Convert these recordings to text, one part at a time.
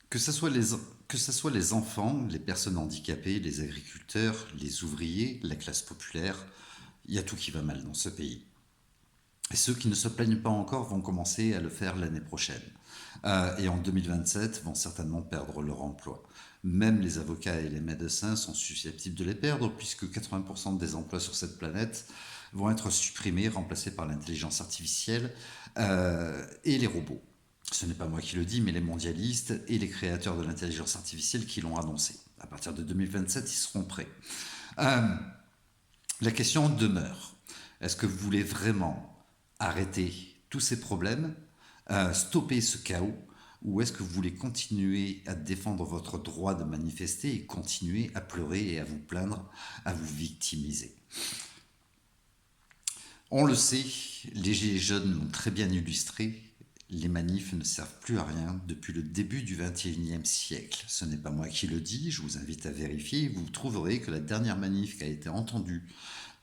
Que ce soit les enfants, les personnes handicapées, les agriculteurs, les ouvriers, la classe populaire, il y a tout qui va mal dans ce pays. Et ceux qui ne se plaignent pas encore vont commencer à le faire l'année prochaine. Et en 2027 vont certainement perdre leur emploi. Même les avocats et les médecins sont susceptibles de les perdre puisque 80% des emplois sur cette planète vont être supprimés, remplacés par l'intelligence artificielle et les robots. Ce n'est pas moi qui le dis, mais les mondialistes et les créateurs de l'intelligence artificielle qui l'ont annoncé. À partir de 2027, ils seront prêts. Euh, la question demeure. Est-ce que vous voulez vraiment arrêter tous ces problèmes, stopper ce chaos, ou est-ce que vous voulez continuer à défendre votre droit de manifester et continuer à pleurer et à vous plaindre, à vous victimiser? On le sait, les Gilets jaunes l'ont très bien illustré, les manifs ne servent plus à rien depuis le début du XXIe siècle. Ce n'est pas moi qui le dis, je vous invite à vérifier. Vous trouverez que la dernière manif qui a été entendue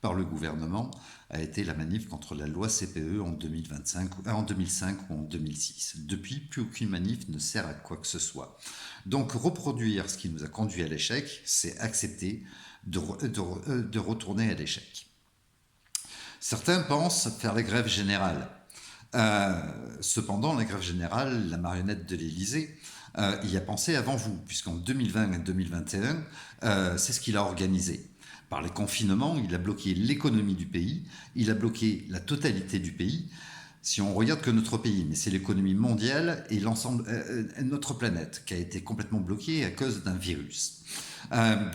par le gouvernement a été la manif contre la loi CPE en 2005 ou en 2006. Depuis, plus aucune manif ne sert à quoi que ce soit. Donc reproduire ce qui nous a conduit à l'échec, c'est accepter de retourner à l'échec. Certains pensent faire la grève générale. Cependant, la grève générale, la marionnette de l'Élysée, y a pensé avant vous, puisqu'en 2020 et 2021, c'est ce qu'il a organisé. Par les confinements, il a bloqué l'économie du pays, il a bloqué la totalité du pays. Si on regarde que notre pays, mais c'est l'économie mondiale et l'ensemble, notre planète qui a été complètement bloquée à cause d'un virus.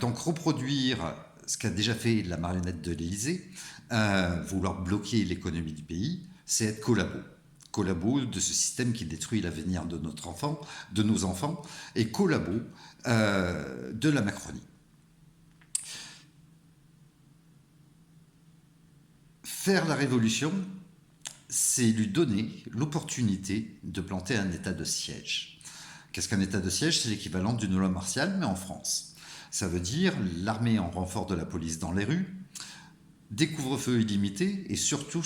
Donc reproduire ce qu'a déjà fait la marionnette de l'Élysée, vouloir bloquer l'économie du pays, c'est être collabo de ce système qui détruit l'avenir de de nos enfants, et collabo de la Macronie. Faire la révolution, c'est lui donner l'opportunité de planter un état de siège. Qu'est-ce qu'un état de siège? C'est l'équivalent d'une loi martiale, mais en France. Ça veut dire l'armée en renfort de la police dans les rues, des couvre-feux illimités et surtout,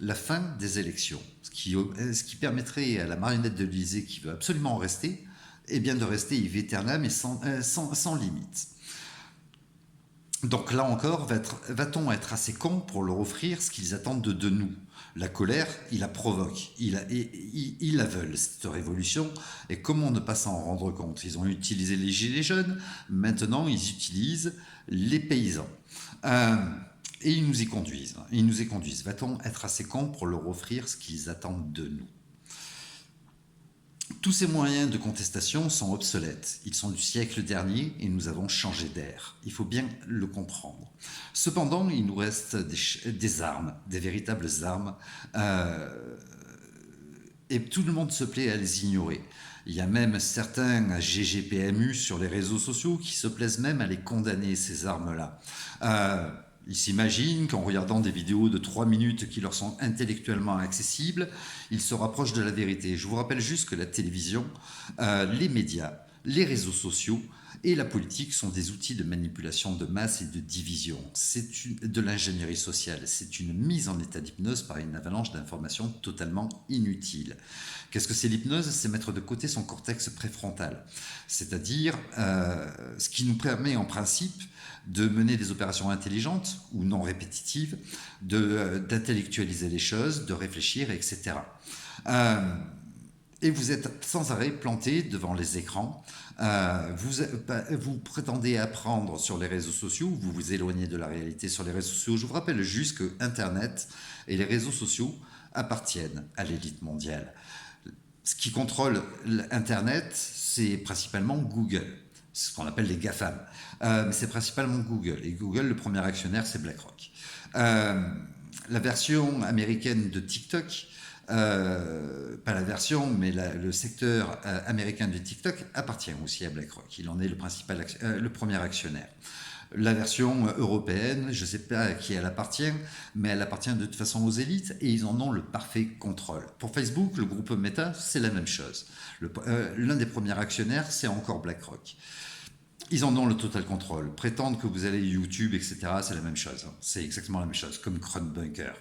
la fin des élections. Ce qui permettrait à la marionnette de l'Élysée qui veut absolument rester, eh bien de rester éternelle mais sans limite. Donc là encore, va-t-on être assez con pour leur offrir ce qu'ils attendent de nous? La colère, ils la provoquent, ils la veulent, cette révolution, et comment ne pas s'en rendre compte? Ils ont utilisé les gilets jaunes, maintenant ils utilisent les paysans. Et ils nous y conduisent. Va-t-on être assez con pour leur offrir ce qu'ils attendent de nous? Tous ces moyens de contestation sont obsolètes. Ils sont du siècle dernier et nous avons changé d'ère. Il faut bien le comprendre. Cependant, il nous reste des armes, des véritables armes, et tout le monde se plaît à les ignorer. Il y a même certains GGPMU sur les réseaux sociaux qui se plaisent même à les condamner, ces armes-là. Ils s'imaginent qu'en regardant des vidéos de 3 minutes qui leur sont intellectuellement accessibles, ils se rapprochent de la vérité. Je vous rappelle juste que la télévision, les médias, les réseaux sociaux et la politique sont des outils de manipulation de masse et de division. C'est de l'ingénierie sociale. C'est une mise en état d'hypnose par une avalanche d'informations totalement inutiles. Qu'est-ce que c'est l'hypnose? C'est mettre de côté son cortex préfrontal. C'est-à-dire ce qui nous permet en principe de mener des opérations intelligentes ou non répétitives, d'intellectualiser les choses, de réfléchir, etc. Et vous êtes sans arrêt planté devant les écrans. Vous prétendez apprendre sur les réseaux sociaux, vous vous éloignez de la réalité sur les réseaux sociaux. Je vous rappelle juste que Internet et les réseaux sociaux appartiennent à l'élite mondiale. Ce qui contrôle Internet, c'est principalement Google. C'est ce qu'on appelle les GAFAM. Mais c'est principalement Google. Et Google, le premier actionnaire, c'est BlackRock. La version américaine de TikTok, pas la version, mais le secteur américain de TikTok appartient aussi à BlackRock. Il en est le premier actionnaire. La version européenne, je ne sais pas à qui elle appartient, mais elle appartient de toute façon aux élites et ils en ont le parfait contrôle. Pour Facebook, le groupe Meta, c'est la même chose. L'un des premiers actionnaires, c'est encore BlackRock. Ils en ont le total contrôle. Prétendre que vous allez YouTube, etc., c'est la même chose. C'est exactement la même chose, comme Kronbunker.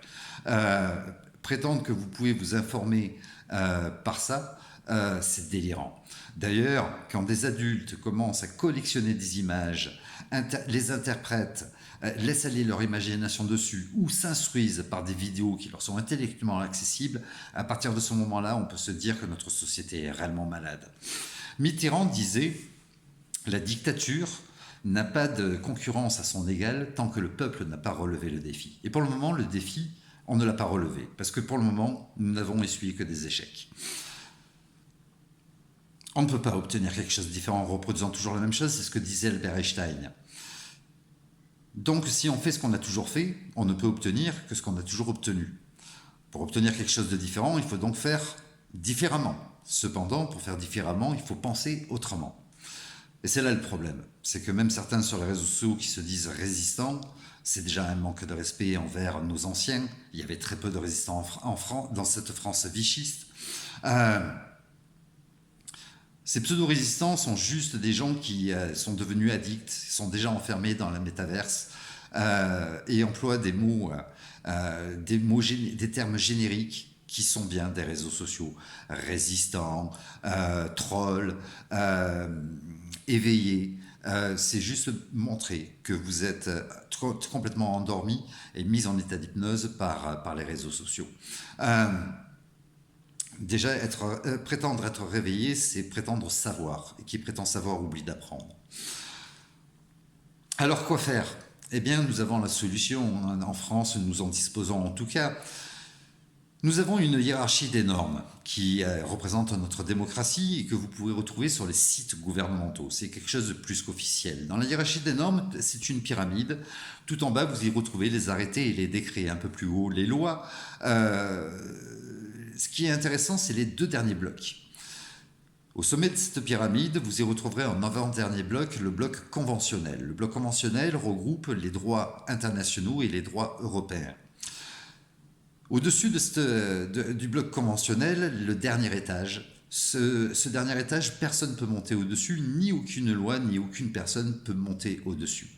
Prétendre que vous pouvez vous informer par ça, c'est délirant. D'ailleurs, quand des adultes commencent à collectionner des images, les interprètent, laissent aller leur imagination dessus ou s'instruisent par des vidéos qui leur sont intellectuellement accessibles, à partir de ce moment-là, on peut se dire que notre société est réellement malade. Mitterrand disait « La dictature n'a pas de concurrence à son égal tant que le peuple n'a pas relevé le défi. » Et pour le moment, le défi, on ne l'a pas relevé, parce que pour le moment, nous n'avons essuyé que des échecs. On ne peut pas obtenir quelque chose de différent en reproduisant toujours la même chose, c'est ce que disait Albert Einstein. Donc si on fait ce qu'on a toujours fait, on ne peut obtenir que ce qu'on a toujours obtenu. Pour obtenir quelque chose de différent, il faut donc faire différemment. Cependant, pour faire différemment, il faut penser autrement. Et c'est là le problème, c'est que même certains sur les réseaux sociaux qui se disent résistants, c'est déjà un manque de respect envers nos anciens. Il y avait très peu de résistants en France, dans cette France vichiste. Ces pseudo-résistants sont juste des gens qui sont devenus addicts, sont déjà enfermés dans la métaverse et emploient des termes génériques qui sont bien des réseaux sociaux. Résistants, trolls, éveillés. C'est juste montrer que vous êtes complètement endormi et mis en état d'hypnose par les réseaux sociaux. Déjà, prétendre être réveillé, c'est prétendre savoir. Et qui prétend savoir oublie d'apprendre. Alors, quoi faire? Eh bien, nous avons la solution. En France, nous en disposons en tout cas. Nous avons une hiérarchie des normes qui représente notre démocratie et que vous pouvez retrouver sur les sites gouvernementaux. C'est quelque chose de plus qu'officiel. Dans la hiérarchie des normes, c'est une pyramide. Tout en bas, vous y retrouvez les arrêtés et les décrets. Un peu plus haut, les lois. Ce qui est intéressant, c'est les deux derniers blocs. Au sommet de cette pyramide, vous y retrouverez en avant-dernier bloc le bloc conventionnel. Le bloc conventionnel regroupe les droits internationaux et les droits européens. Au-dessus du bloc conventionnel, le dernier étage. Ce dernier étage, personne ne peut monter au-dessus, ni aucune loi, ni aucune personne peut monter au-dessus.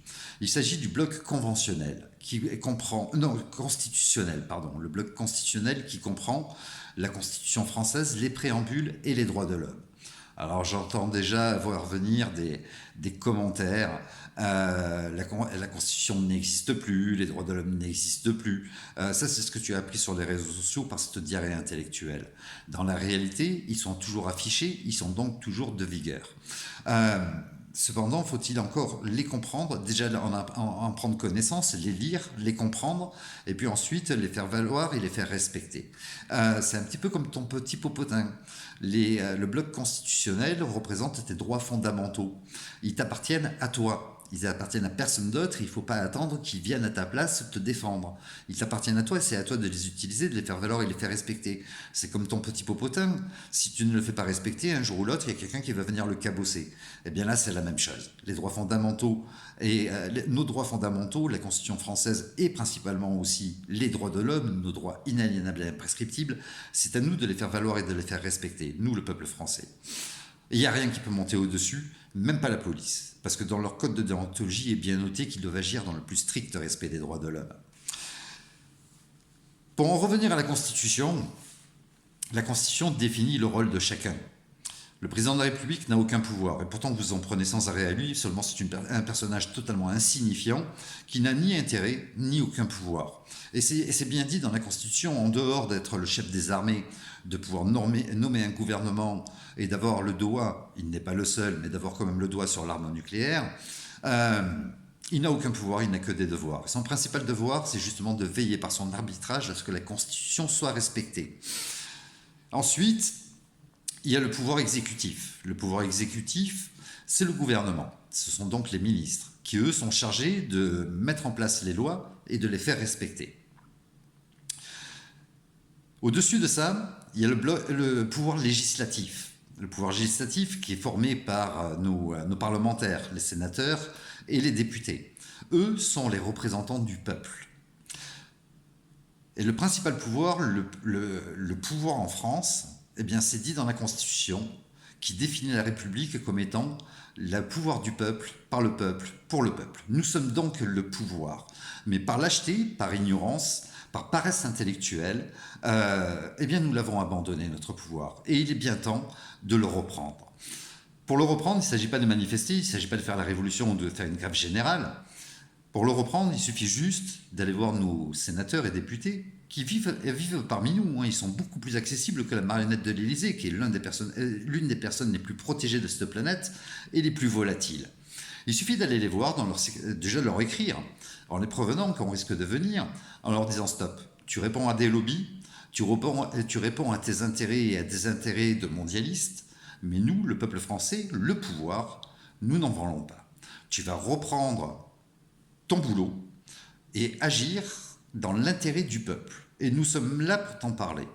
Il s'agit du bloc conventionnel, constitutionnel, pardon, le bloc constitutionnel qui comprend la Constitution française, les préambules et les droits de l'homme. Alors j'entends déjà voir venir des commentaires, la Constitution n'existe plus, les droits de l'homme n'existent plus. Ça c'est ce que tu as appris sur les réseaux sociaux par cette diarrhée intellectuelle. Dans la réalité, ils sont toujours affichés, ils sont donc toujours de vigueur. Cependant, faut-il encore les comprendre, déjà en prendre connaissance, les lire, les comprendre, et puis ensuite les faire valoir et les faire respecter. C'est un petit peu comme ton petit popotin. Le bloc constitutionnel représente tes droits fondamentaux. Ils t'appartiennent à toi. Ils appartiennent à personne d'autre, il ne faut pas attendre qu'ils viennent à ta place te défendre. Ils t'appartiennent à toi et c'est à toi de les utiliser, de les faire valoir et de les faire respecter. C'est comme ton petit popotin, si tu ne le fais pas respecter, un jour ou l'autre, il y a quelqu'un qui va venir le cabosser. Et bien là, c'est la même chose. Les droits fondamentaux et nos droits fondamentaux, la Constitution française et principalement aussi les droits de l'homme, nos droits inaliénables et imprescriptibles, c'est à nous de les faire valoir et de les faire respecter, nous le peuple français. Et il n'y a rien qui peut monter au-dessus, même pas la police. Parce que dans leur code de déontologie, il est bien noté qu'ils doivent agir dans le plus strict respect des droits de l'homme. Pour en revenir à la Constitution définit le rôle de chacun. Le président de la République n'a aucun pouvoir, et pourtant vous en prenez sans arrêt à lui, seulement c'est un personnage totalement insignifiant, qui n'a ni intérêt, ni aucun pouvoir. Et c'est bien dit dans la Constitution, en dehors d'être le chef des armées, de pouvoir nommer un gouvernement et d'avoir le doigt, il n'est pas le seul, mais d'avoir quand même le doigt sur l'arme nucléaire, il n'a aucun pouvoir, il n'a que des devoirs. Son principal devoir, c'est justement de veiller par son arbitrage à ce que la Constitution soit respectée. Ensuite, il y a le pouvoir exécutif. Le pouvoir exécutif, c'est le gouvernement. Ce sont donc les ministres qui, eux, sont chargés de mettre en place les lois et de les faire respecter. Au-dessus de ça, il y a le pouvoir législatif. Le pouvoir législatif qui est formé par nos parlementaires, les sénateurs et les députés. Eux sont les représentants du peuple. Et le principal pouvoir, le pouvoir en France, eh bien, c'est dit dans la Constitution, qui définit la République comme étant le pouvoir du peuple, par le peuple, pour le peuple. Nous sommes donc le pouvoir. Mais par lâcheté, par ignorance, par paresse intellectuelle, eh bien nous l'avons abandonné, notre pouvoir. Et il est bien temps de le reprendre. Pour le reprendre, il ne s'agit pas de manifester, il ne s'agit pas de faire la révolution ou de faire une grève générale. Pour le reprendre, il suffit juste d'aller voir nos sénateurs et députés qui vivent parmi nous. Ils sont beaucoup plus accessibles que la marionnette de l'Élysée, qui est l'une des personnes les plus protégées de cette planète et les plus volatiles. Il suffit d'aller les voir, déjà de leur écrire, en les prévenant qu'on risque de venir, en leur disant stop, tu réponds à des lobbies, tu réponds à tes intérêts et à des intérêts de mondialistes, mais nous, le peuple français, le pouvoir, nous n'en voulons pas. Tu vas reprendre ton boulot et agir dans l'intérêt du peuple. Et nous sommes là pour t'en parler.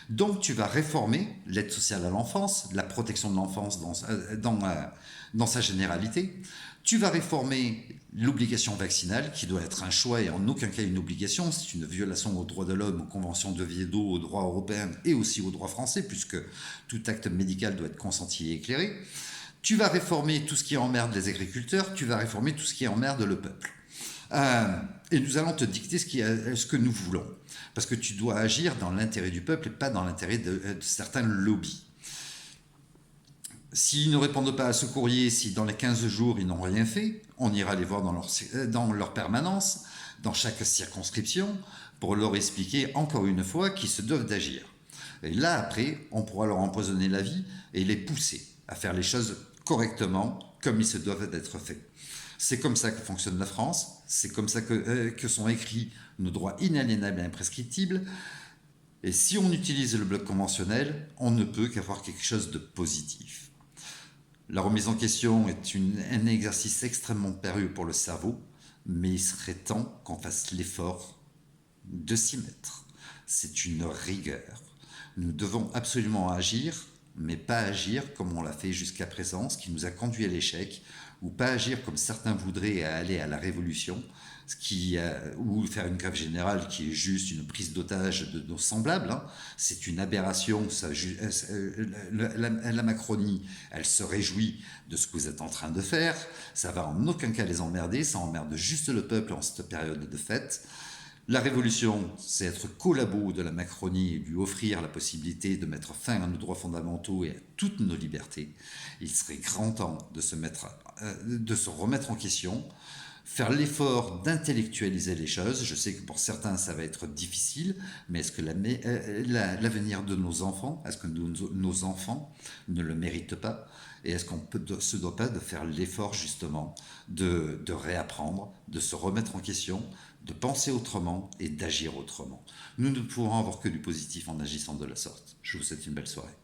Donc tu vas réformer l'aide sociale à l'enfance, la protection de l'enfance dans sa généralité. Tu vas réformer l'obligation vaccinale, qui doit être un choix et en aucun cas une obligation. C'est une violation aux droits de l'homme, aux conventions d'Oviedo, aux droits européens et aussi aux droits français, puisque tout acte médical doit être consenti et éclairé. Tu vas réformer tout ce qui emmerde les agriculteurs, tu vas réformer tout ce qui emmerde le peuple. Et nous allons te dicter ce que nous voulons. Parce que tu dois agir dans l'intérêt du peuple et pas dans l'intérêt de certains lobbies. S'ils ne répondent pas à ce courrier, si dans les 15 jours ils n'ont rien fait, on ira les voir dans leur permanence, dans chaque circonscription, pour leur expliquer encore une fois qu'ils se doivent d'agir. Et là, après, on pourra leur empoisonner la vie et les pousser à faire les choses correctement, comme ils se doivent d'être faits. C'est comme ça que fonctionne la France, c'est comme ça que sont écrits nos droits inaliénables et imprescriptibles. Et si on utilise le bloc conventionnel, on ne peut qu'avoir quelque chose de positif. La remise en question est un exercice extrêmement périlleux pour le cerveau, mais il serait temps qu'on fasse l'effort de s'y mettre. C'est une rigueur. Nous devons absolument agir, mais pas agir comme on l'a fait jusqu'à présent, ce qui nous a conduit à l'échec, ou pas agir comme certains voudraient à aller à la révolution, ou faire une grève générale qui est juste une prise d'otage de nos semblables. C'est une aberration. La Macronie, elle se réjouit de ce que vous êtes en train de faire. Ça va en aucun cas les emmerder, ça emmerde juste le peuple en cette période de fête. La révolution, c'est être collabo de la Macronie et lui offrir la possibilité de mettre fin à nos droits fondamentaux et à toutes nos libertés. Il serait grand temps de se remettre en question, faire l'effort d'intellectualiser les choses. Je sais que pour certains, ça va être difficile, mais est-ce que l'avenir de nos enfants, est-ce que nos enfants ne le méritent pas? Et est-ce qu'on ne se doit pas de faire l'effort justement de réapprendre, de se remettre en question, de penser autrement et d'agir autrement? Nous ne pourrons avoir que du positif en agissant de la sorte. Je vous souhaite une belle soirée.